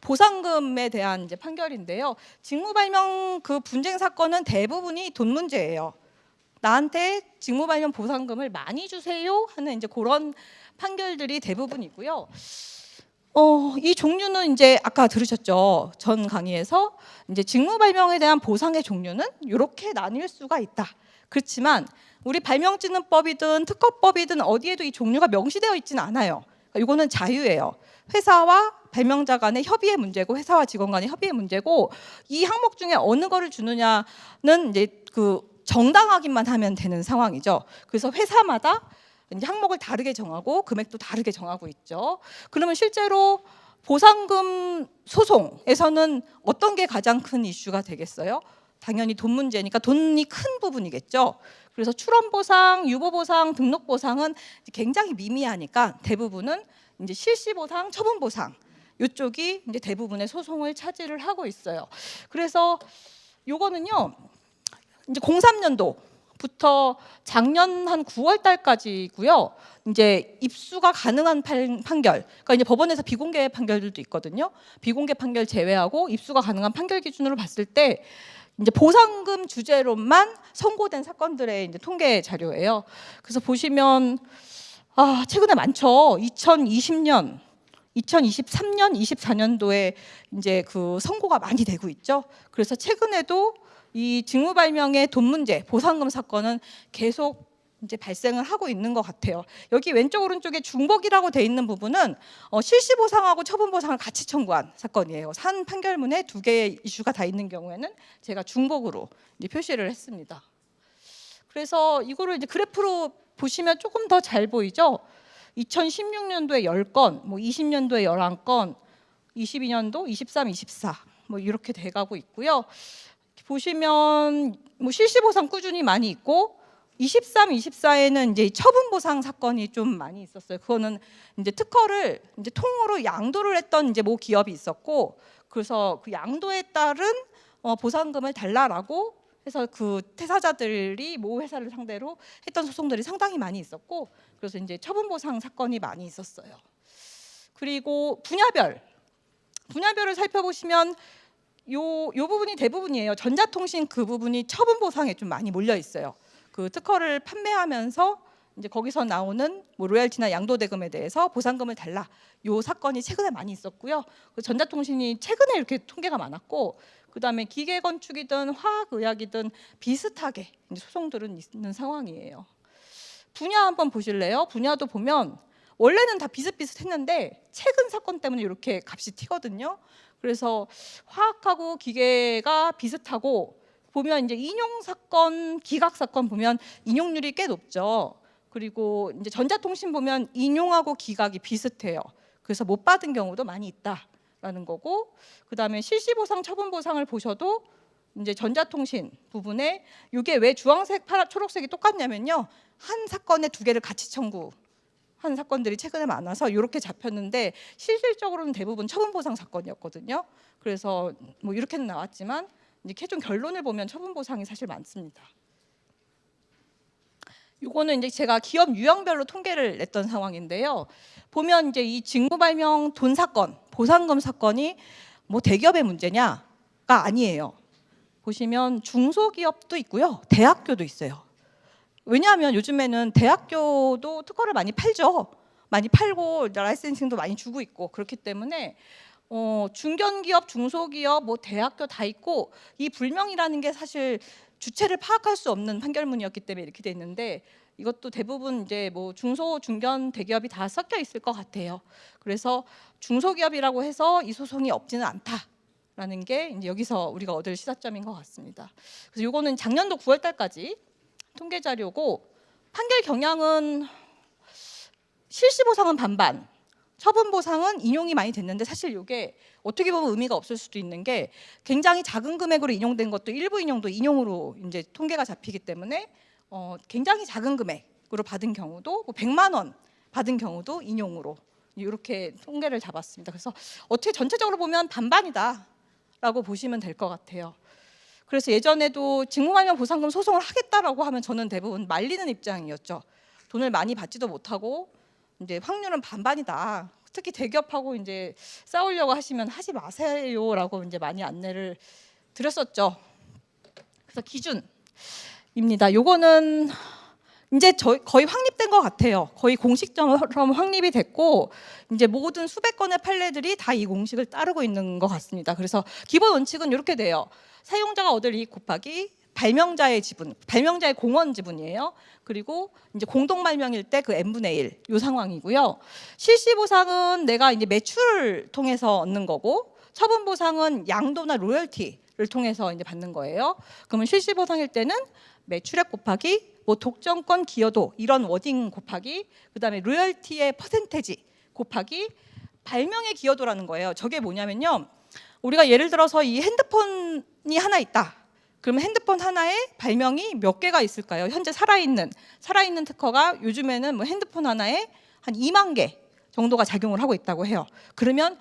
보상금에 대한 이제 판결인데요. 직무발명 그 분쟁 사건은 대부분이 돈 문제예요. 나한테 직무발면 보상금을 많이 주세요 하는 이제 그런 판결들이 대부분이고요. 이 종류는 이제 아까 들으셨죠. 전 강의에서 이제 직무발명에 대한 보상의 종류는 이렇게 나뉠 수가 있다. 그렇지만 우리 발명진흥법이든 특허법이든 어디에도 이 종류가 명시되어 있지는 않아요. 그러니까 이거는 자유예요. 회사와 발명자 간의 협의의 문제고 회사와 직원 간의 협의의 문제고 이 항목 중에 어느 거를 주느냐는 이제 그 정당하기만 하면 되는 상황이죠. 그래서 회사마다 이제 항목을 다르게 정하고 금액도 다르게 정하고 있죠. 그러면 실제로 보상금 소송에서는 어떤 게 가장 큰 이슈가 되겠어요? 당연히 돈 문제니까 돈이 큰 부분이겠죠. 그래서 출원보상, 유보보상, 등록보상은 굉장히 미미하니까 대부분은 이제 실시보상, 처분보상 이쪽이 이제 대부분의 소송을 차지를 하고 있어요. 그래서 요거는요. 이제 03년도부터 작년 한 9월 달까지고요. 이제 입수가 가능한 판결. 그러니까 이제 법원에서 비공개 판결들도 있거든요. 비공개 판결 제외하고 입수가 가능한 판결 기준으로 봤을 때 이제 보상금 주제로만 선고된 사건들의 이제 통계 자료예요. 그래서 보시면 최근에 많죠. 2020년 2023년, 24년도에 이제 그 선고가 많이 되고 있죠. 그래서 최근에도 이 직무발명의 돈 문제, 보상금 사건은 계속 이제 발생을 하고 있는 것 같아요. 여기 왼쪽 오른쪽에 중복이라고 돼 있는 부분은 실시보상하고 처분보상을 같이 청구한 사건이에요. 한 판결문에 두 개의 이슈가 다 있는 경우에는 제가 중복으로 이제 표시를 했습니다. 그래서 이거를 이제 그래프로 보시면 조금 더 잘 보이죠. 2016년도에 10건, 뭐 20년도에 11건, 22년도 23, 24 뭐 이렇게 돼가고 있고요. 보시면 뭐 실시보상 꾸준히 많이 있고 23, 24에는 이제 처분보상 사건이 좀 많이 있었어요. 그거는 이제 특허를 이제 통으로 양도를 했던 이제 모 기업이 있었고 그래서 그 양도에 따른 보상금을 달라라고 해서 그 퇴사자들이 모 회사를 상대로 했던 소송들이 상당히 많이 있었고 그래서 이제 처분보상 사건이 많이 있었어요. 그리고 분야별을 살펴보시면 요 부분이 대부분이에요. 전자통신 그 부분이 처분보상에 좀 많이 몰려 있어요. 그 특허를 판매하면서 이제 거기서 나오는 뭐 로열티나 양도대금에 대해서 보상금을 달라. 요 사건이 최근에 많이 있었고요. 그 전자통신이 최근에 이렇게 통계가 많았고, 그다음에 기계건축이든 화학의학이든 비슷하게 이제 소송들은 있는 상황이에요. 분야 한번 보실래요? 분야도 보면 원래는 다 비슷비슷했는데 최근 사건 때문에 이렇게 값이 튀거든요. 그래서 화학하고 기계가 비슷하고 보면 이제 인용 사건, 기각 사건 보면 인용률이 꽤 높죠. 그리고 이제 전자통신 보면 인용하고 기각이 비슷해요. 그래서 못 받은 경우도 많이 있다라는 거고, 그다음에 실시보상, 처분보상을 보셔도 이제 전자통신 부분에 이게 왜 주황색, 초록색이 똑같냐면요. 한 사건에 두 개를 같이 청구한 사건들이 최근에 많아서 이렇게 잡혔는데 실질적으로는 대부분 처분보상 사건이었거든요. 그래서 뭐 이렇게는 나왔지만 이제 최종 결론을 보면 처분보상이 사실 많습니다. 이거는 이제 제가 기업 유형별로 통계를 냈던 상황인데요. 보면 이제 이 직무발명 돈 사건, 보상금 사건이 뭐 대기업의 문제냐가 아니에요. 보시면 중소기업도 있고요, 대학교도 있어요. 왜냐하면 요즘에는 대학교도 특허를 많이 팔죠. 많이 팔고 라이센싱도 많이 주고 있고 그렇기 때문에 중견기업, 중소기업, 뭐 대학교 다 있고 이 불명이라는 게 사실 주체를 파악할 수 없는 판결문이었기 때문에 이렇게 돼 있는데 이것도 대부분 이제 뭐 중소, 중견, 대기업이 다 섞여 있을 것 같아요. 그래서 중소기업이라고 해서 이 소송이 없지는 않다라는 게 이제 여기서 우리가 얻을 시사점인 것 같습니다. 그래서 이거는 작년도 9월 달까지 통계 자료고 판결 경향은 실시 보상은 반반, 처분 보상은 인용이 많이 됐는데 사실 이게 어떻게 보면 의미가 없을 수도 있는 게 굉장히 작은 금액으로 인용된 것도 일부 인용도 인용으로 이제 통계가 잡히기 때문에 굉장히 작은 금액으로 받은 경우도 뭐 100만 원 받은 경우도 인용으로 이렇게 통계를 잡았습니다. 그래서 어떻게 전체적으로 보면 반반이다라고 보시면 될 것 같아요. 그래서 예전에도 직무발명 보상금 소송을 하겠다라고 하면 저는 대부분 말리는 입장이었죠. 돈을 많이 받지도 못하고 이제 확률은 반반이다. 특히 대기업하고 이제 싸우려고 하시면 하지 마세요라고 이제 많이 안내를 드렸었죠. 그래서 기준입니다. 요거는 이제 거의 확립된 것 같아요. 거의 공식처럼 확립이 됐고 이제 모든 수백 건의 판례들이 다 이 공식을 따르고 있는 것 같습니다. 그래서 기본 원칙은 이렇게 돼요. 사용자가 얻을 이익 곱하기 발명자의 지분, 발명자의 공헌 지분이에요. 그리고 이제 공동 발명일 때 그 n분의 1, 이 상황이고요. 실시 보상은 내가 이제 매출을 통해서 얻는 거고, 처분 보상은 양도나 로열티를 통해서 이제 받는 거예요. 그러면 실시 보상일 때는 매출액 곱하기 뭐 독점권 기여도 이런 워딩 곱하기 그다음에 로열티의 퍼센테지 곱하기 발명의 기여도라는 거예요. 저게 뭐냐면요. 우리가 예를 들어서 이 핸드폰이 하나 있다. 그러면 핸드폰 하나에 발명이 몇 개가 있을까요? 현재 살아있는 특허가 요즘에는 뭐 핸드폰 하나에 한 2만 개 정도가 작용을 하고 있다고 해요. 그러면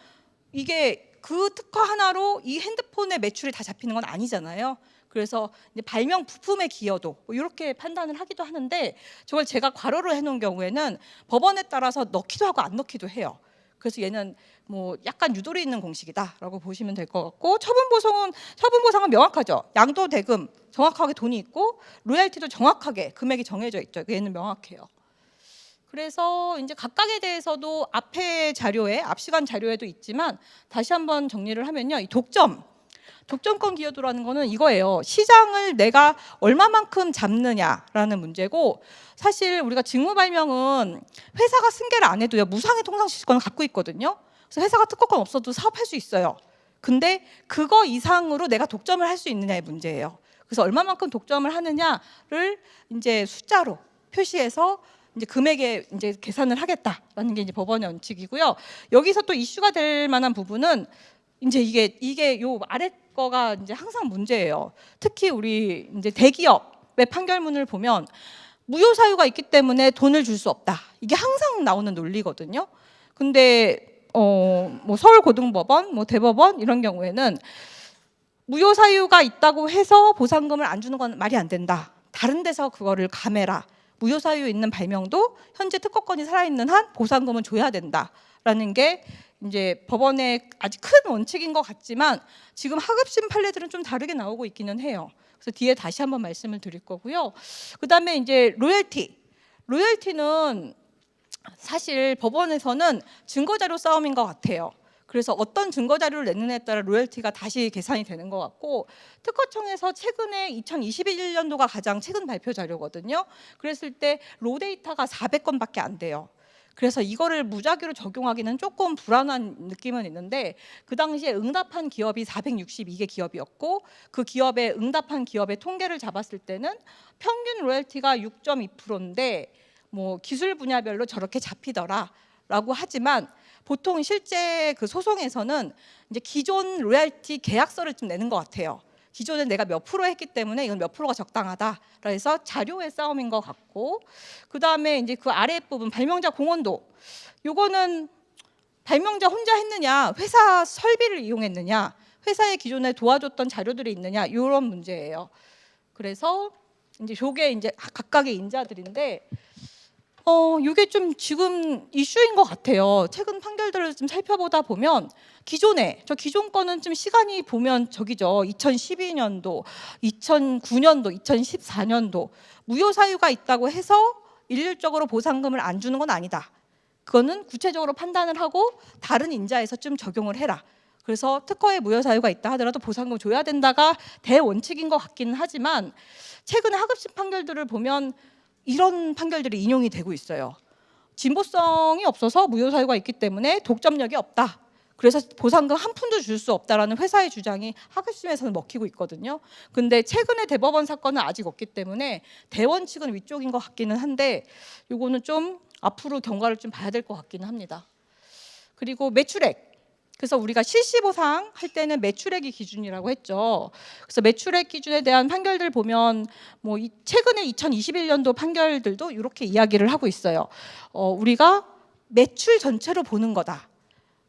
이게 그 특허 하나로 이 핸드폰의 매출이 다 잡히는 건 아니잖아요. 그래서 이제 발명 부품의 기여도 뭐 이렇게 판단을 하기도 하는데 저걸 제가 괄호로 해놓은 경우에는 법원에 따라서 넣기도 하고 안 넣기도 해요. 그래서 얘는 뭐 약간 유도리 있는 공식이다라고 보시면 될 것 같고 처분 보상은 명확하죠. 양도 대금 정확하게 돈이 있고 로열티도 정확하게 금액이 정해져 있죠. 얘는 명확해요. 그래서 이제 각각에 대해서도 앞에 자료에 앞 시간 자료에도 있지만 다시 한번 정리를 하면요. 이 독점권 기여도라는 거는 이거예요. 시장을 내가 얼마만큼 잡느냐라는 문제고 사실 우리가 직무발명은 회사가 승계를 안 해도요. 무상의 통상시권을 갖고 있거든요. 그래서 회사가 특허권 없어도 사업할 수 있어요. 근데 그거 이상으로 내가 독점을 할 수 있느냐의 문제예요. 그래서 얼마만큼 독점을 하느냐를 이제 숫자로 표시해서 이제 금액에 이제 계산을 하겠다라는 게 이제 법원의 원칙이고요. 여기서 또 이슈가 될 만한 부분은 이제 이게 요 아래 거가 이제 항상 문제예요. 특히 우리 이제 대기업의 판결문을 보면 무효 사유가 있기 때문에 돈을 줄 수 없다. 이게 항상 나오는 논리거든요. 근데 뭐 서울고등법원, 뭐 대법원 이런 경우에는 무효 사유가 있다고 해서 보상금을 안 주는 건 말이 안 된다. 다른 데서 그거를 감해라. 무효 사유 있는 발명도 현재 특허권이 살아있는 한 보상금은 줘야 된다라는 게 이제 법원의 아주 큰 원칙인 것 같지만 지금 하급심 판례들은 좀 다르게 나오고 있기는 해요. 그래서 뒤에 다시 한번 말씀을 드릴 거고요. 그다음에 이제 로열티는 사실 법원에서는 증거자료 싸움인 것 같아요. 그래서 어떤 증거자료를 내느냐에 따라 로열티가 다시 계산이 되는 것 같고 특허청에서 최근에 2021년도가 가장 최근 발표 자료거든요. 그랬을 때 로 데이터가 400건밖에 안 돼요. 그래서 이거를 무작위로 적용하기는 조금 불안한 느낌은 있는데 그 당시에 응답한 기업이 462개 기업이었고 그 기업에 응답한 기업의 통계를 잡았을 때는 평균 로열티가 6.2%인데 뭐 기술 분야별로 저렇게 잡히더라라고 하지만 보통 실제 그 소송에서는 이제 기존 로열티 계약서를 좀 내는 것 같아요. 기존에 내가 몇 프로 했기 때문에 이건 몇 프로가 적당하다. 그래서 자료의 싸움인 것 같고, 그 다음에 이제 그 아래 부분 발명자 공헌도, 요거는 발명자 혼자 했느냐, 회사 설비를 이용했느냐, 회사의 기존에 도와줬던 자료들이 있느냐, 이런 문제예요. 그래서 이제 요게 이제 각각의 인자들인데, 이게 좀 지금 이슈인 것 같아요. 최근 판결들을 좀 살펴보다 보면 저 기존 거는 좀 시간이 보면 저기죠. 2012년도, 2009년도, 2014년도 무효 사유가 있다고 해서 일률적으로 보상금을 안 주는 건 아니다. 그거는 구체적으로 판단을 하고 다른 인자에서 좀 적용을 해라. 그래서 특허에 무효 사유가 있다 하더라도 보상금 줘야 된다가 대원칙인 것 같기는 하지만 최근에 하급심 판결들을 보면 이런 판결들이 인용이 되고 있어요. 진보성이 없어서 무효 사유가 있기 때문에 독점력이 없다. 그래서 보상금 한 푼도 줄 수 없다라는 회사의 주장이 하급심에서는 먹히고 있거든요. 근데 최근에 대법원 사건은 아직 없기 때문에 대원칙은 위쪽인 것 같기는 한데 이거는 좀 앞으로 경과를 좀 봐야 될 것 같기는 합니다. 그리고 매출액. 그래서 우리가 실시보상 할 때는 매출액이 기준이라고 했죠. 그래서 매출액 기준에 대한 판결들 보면 뭐 최근에 2021년도 판결들도 이렇게 이야기를 하고 있어요. 우리가 매출 전체로 보는 거다.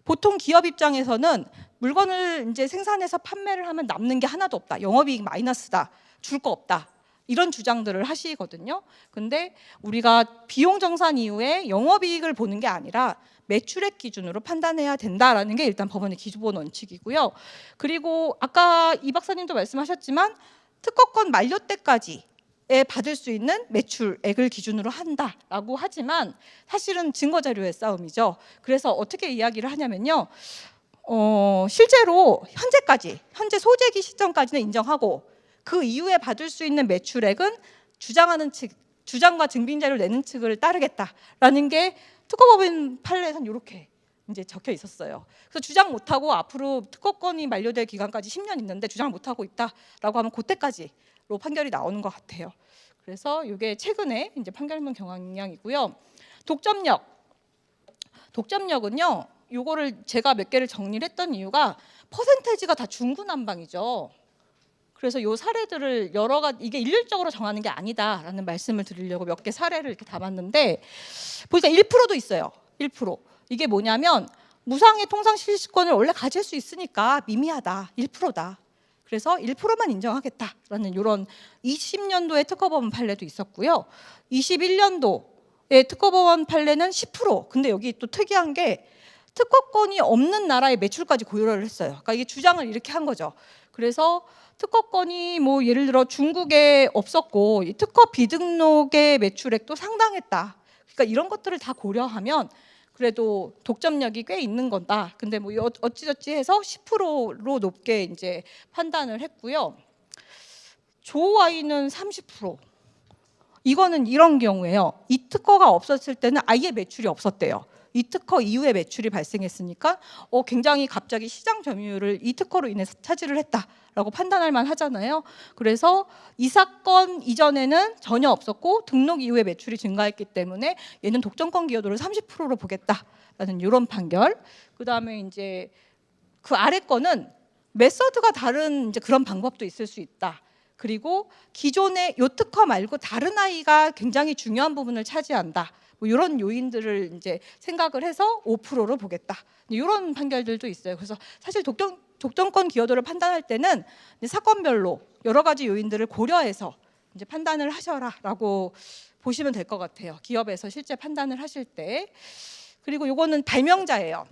보통 기업 입장에서는 물건을 이제 생산해서 판매를 하면 남는 게 하나도 없다. 영업이익 마이너스다. 줄 거 없다. 이런 주장들을 하시거든요. 근데 우리가 비용 정산 이후에 영업이익을 보는 게 아니라 매출액 기준으로 판단해야 된다라는 게 일단 법원의 기본 원칙이고요. 그리고 아까 이 박사님도 말씀하셨지만 특허권 만료 때까지에 받을 수 있는 매출액을 기준으로 한다라고 하지만 사실은 증거 자료의 싸움이죠. 그래서 어떻게 이야기를 하냐면요. 실제로 현재 소재기 시점까지는 인정하고 그 이후에 받을 수 있는 매출액은 주장하는 측, 주장과 증빙 자료를 내는 측을 따르겠다라는 게 특허법인 판례에선 이렇게 이제 적혀 있었어요. 그래서 주장 못하고 앞으로 특허권이 만료될 기간까지 10년 있는데 주장 못하고 있다라고 하면 그때까지로 판결이 나오는 것 같아요. 그래서 이게 최근에 이제 판결문 경향이고요. 독점력은요. 요거를 제가 몇 개를 정리를 했던 이유가 퍼센테이지가 다 중구난방이죠. 그래서 요 사례들을 여러 가지 이게 일률적으로 정하는 게 아니다라는 말씀을 드리려고 몇 개 사례를 이렇게 담았는데 보니까 1%도 있어요. 1%. 이게 뭐냐면 무상의 통상 실시권을 원래 가질 수 있으니까 미미하다. 1%다. 그래서 1%만 인정하겠다라는 이런 20년도의 특허법원 판례도 있었고요. 21년도의 특허법원 판례는 10%. 근데 여기 또 특이한 게 특허권이 없는 나라의 매출까지 고려를 했어요. 그러니까 이게 주장을 이렇게 한 거죠. 그래서 특허권이 뭐 예를 들어 중국에 없었고 특허 비등록의 매출액도 상당했다. 그러니까 이런 것들을 다 고려하면 그래도 독점력이 꽤 있는 거다. 근데 뭐 어찌저찌 해서 10%로 높게 이제 판단을 했고요. 조와이는 30%. 이거는 이런 경우에요. 이 특허가 없었을 때는 아예 매출이 없었대요. 이 특허 이후에 매출이 발생했으니까 굉장히 갑자기 시장 점유율을 이 특허로 인해서 차지를 했다라고 판단할 만하잖아요. 그래서 이 사건 이전에는 전혀 없었고 등록 이후에 매출이 증가했기 때문에 얘는 독점권 기여도를 30%로 보겠다라는 이런 판결. 그다음에 이제 그 아래 거는 메서드가 다른 이제 그런 방법도 있을 수 있다. 그리고 기존의 요 특허 말고 다른 아이가 굉장히 중요한 부분을 차지한다. 뭐 이런 요인들을 이제 생각을 해서 5%로 보겠다. 이런 판결들도 있어요. 그래서 사실 독점권 기여도를 판단할 때는 사건별로 여러 가지 요인들을 고려해서 이제 판단을 하셔라라고 보시면 될 것 같아요. 기업에서 실제 판단을 하실 때. 그리고 요거는 발명자예요.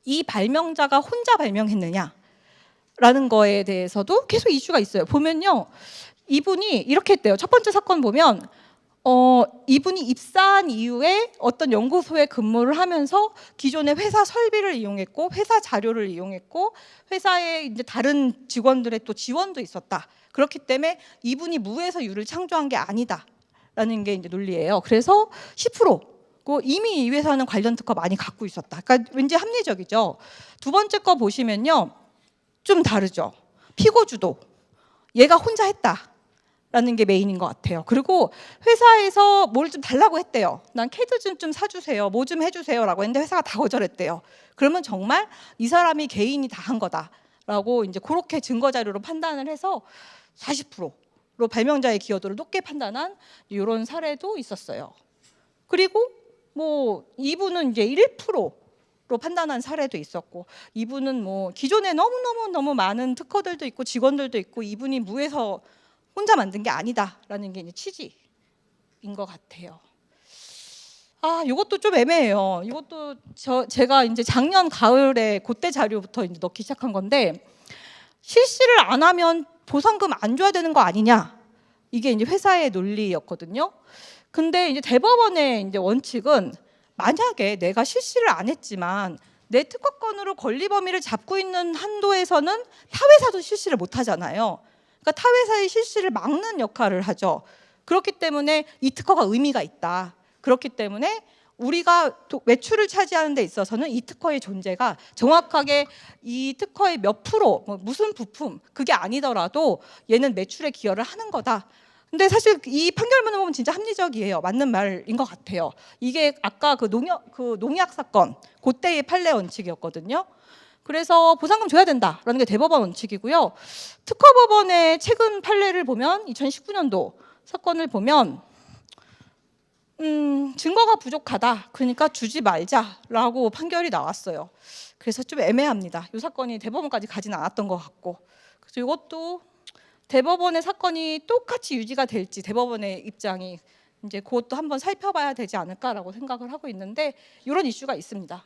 이 발명자가 혼자 발명했느냐? 라는 거에 대해서도 계속 이슈가 있어요. 보면요. 이분이 이렇게 했대요. 첫 번째 사건 보면 이분이 입사한 이후에 어떤 연구소에 근무를 하면서 기존의 회사 설비를 이용했고 회사 자료를 이용했고 회사의 이제 다른 직원들의 또 지원도 있었다. 그렇기 때문에 이분이 무에서 유를 창조한 게 아니다라는 게 이제 논리예요. 그래서 10%. 이미 이 회사는 관련 특허 많이 갖고 있었다. 그러니까 왠지 합리적이죠. 두 번째 거 보시면요. 좀 다르죠. 피고주도 얘가 혼자 했다라는 게 메인인 것 같아요. 그리고 회사에서 뭘 좀 달라고 했대요. 난 캐드 좀 사주세요. 뭐 좀 해주세요라고 했는데 회사가 다 거절했대요. 그러면 정말 이 사람이 개인이 다 한 거다. 라고 이제 그렇게 증거 자료로 판단을 해서 40%로 발명자의 기여도를 높게 판단한 이런 사례도 있었어요. 그리고 뭐 이분은 이제 1%로 판단한 사례도 있었고, 이분은 뭐 기존에 너무 많은 특허들도 있고 직원들도 있고 이분이 무에서 혼자 만든 게 아니다라는 게 이제 취지인 것 같아요. 이것도 좀 애매해요. 이것도 제가 이제 작년 가을에 그때 자료부터 이제 넣기 시작한 건데, 실시를 안 하면 보상금 안 줘야 되는 거 아니냐? 이게 이제 회사의 논리였거든요. 근데 이제 대법원의 이제 원칙은, 만약에 내가 실시를 안 했지만 내 특허권으로 권리 범위를 잡고 있는 한도에서는 타 회사도 실시를 못 하잖아요. 그러니까 타 회사의 실시를 막는 역할을 하죠. 그렇기 때문에 이 특허가 의미가 있다. 그렇기 때문에 우리가 매출을 차지하는 데 있어서는 이 특허의 존재가 정확하게 이 특허의 몇 프로, 무슨 부품, 그게 아니더라도 얘는 매출에 기여를 하는 거다. 근데 사실 이 판결문을 보면 진짜 합리적이에요. 맞는 말인 것 같아요. 이게 아까 그 농약 사건, 그때의 판례 원칙이었거든요. 그래서 보상금 줘야 된다라는 게 대법원 원칙이고요. 특허법원의 최근 판례를 보면 2019년도 사건을 보면 증거가 부족하다. 그러니까 주지 말자라고 판결이 나왔어요. 그래서 좀 애매합니다. 이 사건이 대법원까지 가지는 않았던 것 같고, 그래서 이것도 대법원의 사건이 똑같이 유지가 될지 대법원의 입장이 이제 그것도 한번 살펴봐야 되지 않을까라고 생각을 하고 있는데, 이런 이슈가 있습니다.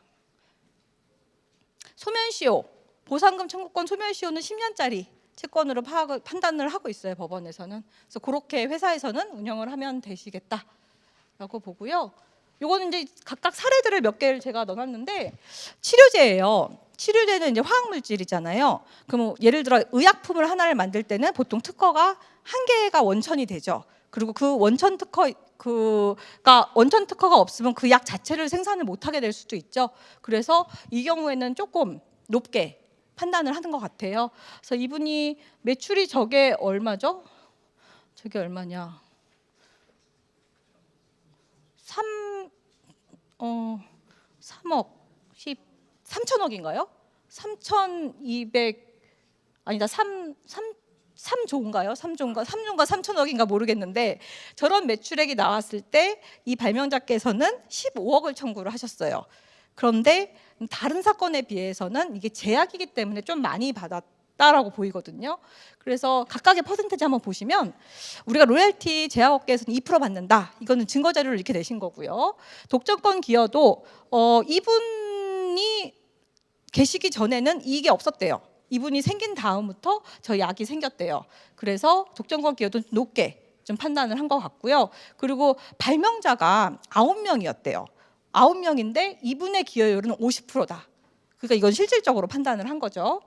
소멸시효, 보상금 청구권 소멸시효는 10년짜리 채권으로 판단을 하고 있어요, 법원에서는. 그래서 그렇게 회사에서는 운영을 하면 되시겠다라고 보고요. 요거는 이제 각각 사례들을 몇 개를 제가 넣어놨는데, 치료제예요. 치료제는 이제 화학물질이잖아요. 그럼 예를 들어 의약품을 하나를 만들 때는 보통 특허가 한 개가 원천이 되죠. 그리고 그 원천 특허가 없으면 그 약 자체를 생산을 못하게 될 수도 있죠. 그래서 이 경우에는 조금 높게 판단을 하는 것 같아요. 그래서 이분이 매출이 저게 얼마죠? 저게 얼마냐? 3억 3천억인가요? 3,200 아니다 3조인가요? 3조인가 3천억인가 모르겠는데, 저런 매출액이 나왔을 때 이 발명자께서는 15억을 청구를 하셨어요. 그런데 다른 사건에 비해서는 이게 제약이기 때문에 좀 많이 받았다라고 보이거든요. 그래서 각각의 퍼센테이지 한번 보시면, 우리가 로열티 제약업계에서는 2% 받는다. 이거는 증거 자료를 이렇게 내신 거고요. 독점권 기여도 이분이 계시기 전에는 이게 없었대요. 이분이 생긴 다음부터 저 약이 생겼대요. 그래서 독점권 기여도 높게 좀 판단을 한 것 같고요. 그리고 발명자가 9명이었대요. 9명인데 이분의 기여율은 50%다. 그러니까 이건 실질적으로 판단을 한 거죠.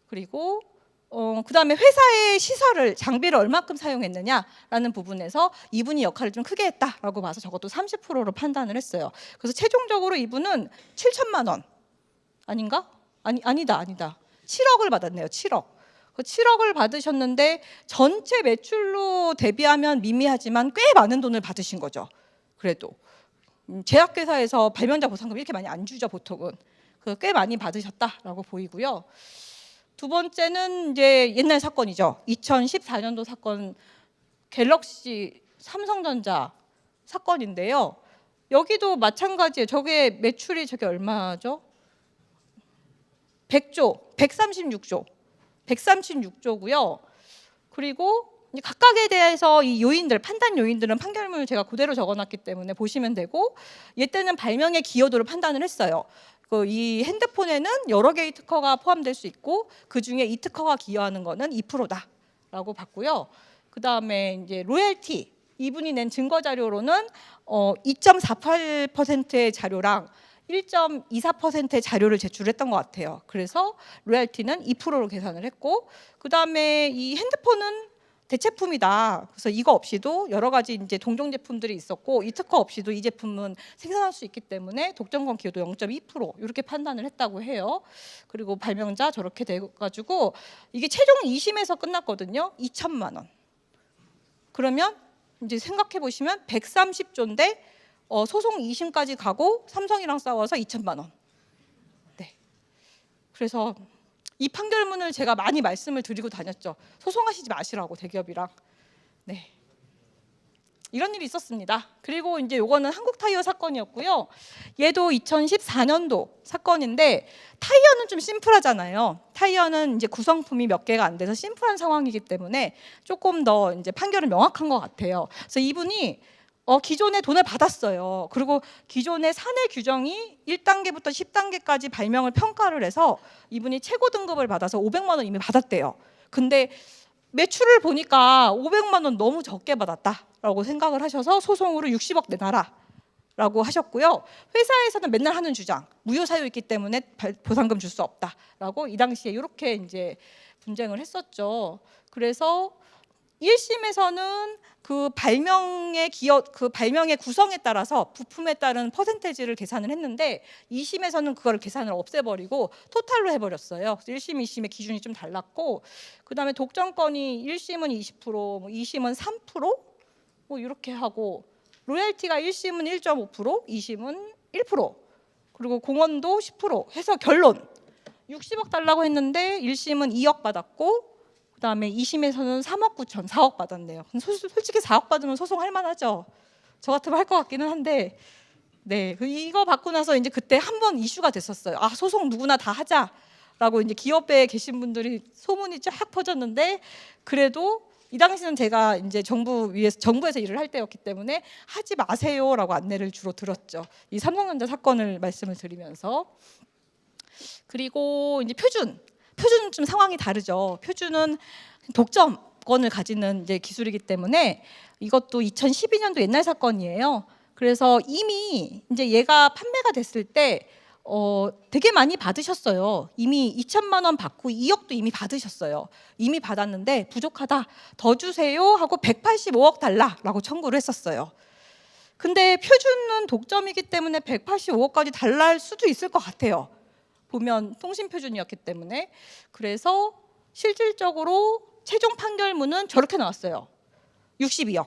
그리고 그다음에 회사의 시설을, 장비를 얼마큼 사용했느냐라는 부분에서 이분이 역할을 좀 크게 했다라고 봐서 저것도 30%로 판단을 했어요. 그래서 최종적으로 이분은 7천만 원 아닌가? 아니다. 7억을 받았네요. 7억. 그 7억을 받으셨는데 전체 매출로 대비하면 미미하지만 꽤 많은 돈을 받으신 거죠. 그래도 제약회사에서 발명자 보상금 이렇게 많이 안 주죠, 보통은. 꽤 많이 받으셨다라고 보이고요. 두 번째는 이제 옛날 사건이죠. 2014년도 사건, 갤럭시 삼성전자 사건인데요. 여기도 마찬가지예요. 저게 매출이 저게 얼마죠? 100조, 136조고요. 그리고 각각에 대해서 이 요인들, 판단 요인들은 판결문을 제가 그대로 적어놨기 때문에 보시면 되고, 이때는 발명의 기여도를 판단을 했어요. 이 핸드폰에는 여러 개의 특허가 포함될 수 있고 그 중에 이 특허가 기여하는 거는 2%다라고 봤고요. 그 다음에 이제 로열티, 이분이 낸 증거 자료로는 2.48%의 자료랑 1.24%의 자료를 제출했던 것 같아요. 그래서 로열티는 2%로 계산을 했고, 그 다음에 이 핸드폰은 대체품이다. 그래서 이거 없이도 여러 가지 이제 동종 제품들이 있었고, 이 특허 없이도 이 제품은 생산할 수 있기 때문에 독점권 기여도 0.2% 이렇게 판단을 했다고 해요. 그리고 발명자 저렇게 돼가지고 이게 최종 2심에서 끝났거든요. 2천만 원. 그러면 이제 생각해 보시면 130조인데 소송 2심까지 가고 삼성이랑 싸워서 2천만 원. 네. 그래서 이 판결문을 제가 많이 말씀을 드리고 다녔죠. 소송하시지 마시라고, 대기업이랑. 네. 이런 일이 있었습니다. 그리고 이제 요거는 한국타이어 사건이었고요. 얘도 2014년도 사건인데, 타이어는 좀 심플하잖아요. 타이어는 이제 구성품이 몇 개가 안 돼서 심플한 상황이기 때문에 조금 더 이제 판결은 명확한 것 같아요. 그래서 이분이 기존에 돈을 받았어요. 그리고 기존의 사내 규정이 1단계부터 10단계까지 발명을 평가를 해서 이분이 최고 등급을 받아서 500만 원 이미 받았대요. 근데 매출을 보니까 500만 원 너무 적게 받았다라고 생각을 하셔서 소송으로 60억 내놔라라고 하셨고요. 회사에서는 맨날 하는 주장, 무효 사유 있기 때문에 보상금 줄 수 없다라고 이 당시에 이렇게 이제 분쟁을 했었죠. 그래서 1심에서는 그 발명의 구성에 따라서 부품에 따른 퍼센테이지를 계산을 했는데 2심에서는 그걸 계산을 없애버리고 토탈로 해버렸어요. 1심, 2심의 기준이 좀 달랐고, 그다음에 독점권이 1심은 20%, 뭐 2심은 3%, 뭐 이렇게 하고, 로열티가 1심은 1.5%, 2심은 1%, 그리고 공헌도 10% 해서 결론 60억 달라고 했는데 1심은 2억 받았고, 그다음에 2심에서는 3억 9천, 4억 받았네요. 솔직히 4억 받으면 소송할 만하죠. 저 같으면 할 것 같기는 한데, 네, 이거 받고 나서 이제 그때 한 번 이슈가 됐었어요. 아, 소송 누구나 다 하자라고 이제 기업에 계신 분들이 소문이 쫙 퍼졌는데, 그래도 이 당시는 제가 이제 정부에서 일을 할 때였기 때문에 하지 마세요라고 안내를 주로 들었죠. 이 삼성전자 사건을 말씀을 드리면서. 그리고 이제 표준은 좀 상황이 다르죠. 표준은 독점권을 가지는 이제 기술이기 때문에 이것도 2012년도 옛날 사건이에요. 그래서 이미 이제 얘가 판매가 됐을 때 되게 많이 받으셨어요. 이미 2천만 원 받고 2억도 이미 받으셨어요. 이미 받았는데 부족하다, 더 주세요 하고 185억 달라라고 청구를 했었어요. 근데 표준은 독점이기 때문에 185억까지 달랄 수도 있을 것 같아요. 보면 통신 표준이었기 때문에. 그래서 실질적으로 최종 판결문은 저렇게 나왔어요. 62억.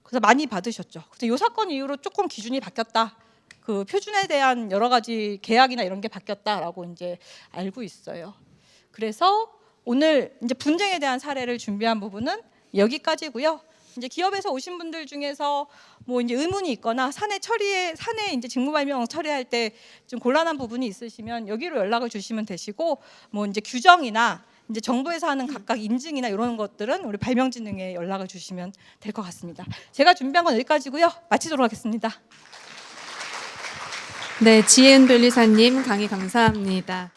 그래서 많이 받으셨죠. 그래서 이 사건 이후로 조금 기준이 바뀌었다. 그 표준에 대한 여러 가지 계약이나 이런 게 바뀌었다라고 이제 알고 있어요. 그래서 오늘 이제 분쟁에 대한 사례를 준비한 부분은 여기까지고요. 이제 기업에서 오신 분들 중에서 뭐 이제 의문이 있거나 사내 이제 직무발명 처리할 때 좀 곤란한 부분이 있으시면 여기로 연락을 주시면 되시고, 뭐 이제 규정이나 이제 정부에서 하는 각각 인증이나 이런 것들은 우리 발명진흥에 연락을 주시면 될 것 같습니다. 제가 준비한 건 여기까지고요. 마치도록 하겠습니다. 네, 지혜은 변리사님 강의 감사합니다.